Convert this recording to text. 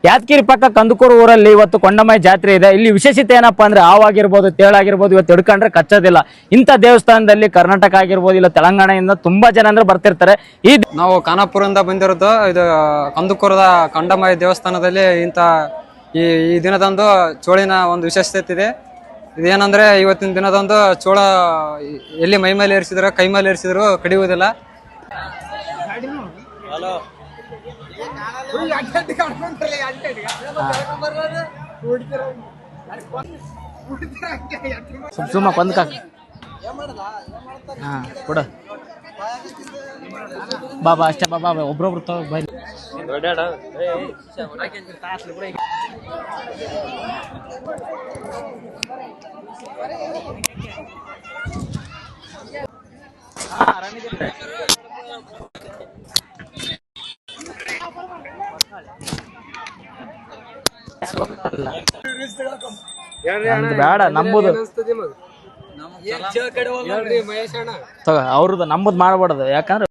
ಯಾದಗಿರಿ ಪಕ್ಕ ಕಂದುಕೂರು ಊರಲ್ಲಿ ಇವತ್ತು ಕೊಂಡಮೈ ಜಾತ್ರೆ ಇದೆ. ಇಲ್ಲಿ ವಿಶೇಷತೆ ಏನಪ್ಪಾ ಅಂದ್ರೆ ಹಾವಾಗಿರ್ಬೋದು, ತೇಳಾಗಿರ್ಬೋದು, ಇವತ್ತು ಹಿಡ್ಕೊಂಡ್ರೆ ಕಚ್ಚೋದಿಲ್ಲ. ಇಂಥ ದೇವಸ್ಥಾನದಲ್ಲಿ ಕರ್ನಾಟಕ ಆಗಿರ್ಬೋದು, ಇಲ್ಲ ತೆಲಂಗಾಣದಿಂದ ತುಂಬಾ ಜನ ಅಂದ್ರೆ ಬರ್ತಿರ್ತಾರೆ. ನಾವು ಖಾನಾಪುರದಿಂದ ಬಂದಿರೋದು. ಇದು ಕಂದುಕೂರದ ಕೊಂಡಮೈ ದೇವಸ್ಥಾನದಲ್ಲಿ ಈ ದಿನದಂದು ಚೋಳಿನ ಒಂದು ವಿಶೇಷತೆ ಇದೆ. ಇದೇನಂದ್ರೆ ಇವತ್ತಿನ ದಿನದಂದು ಚೋಳ ಎಲ್ಲಿ ಮೈ ಮೇಲೆ ಏರಿಸಿದ್ರು, ಕೈ ಮೇಲೆ ಏರಿಸಿದ್ರು ಕಡಿಯುವುದಿಲ್ಲ. ಸುಮ್ಮ ಕೊಂದ್ಕ ಕೊಡ ಬಾಬಾ ಅಷ್ಟೇ ಬಾಬಾ ಒಬ್ರೊಬ್ರು ಬೈ ಬೇಡ ನಂಬುದು ಅವ್ರದ್ದು ನಂಬುದು ಮಾಡ್ಬಾರ್ದು. ಯಾಕಂದ್ರೆ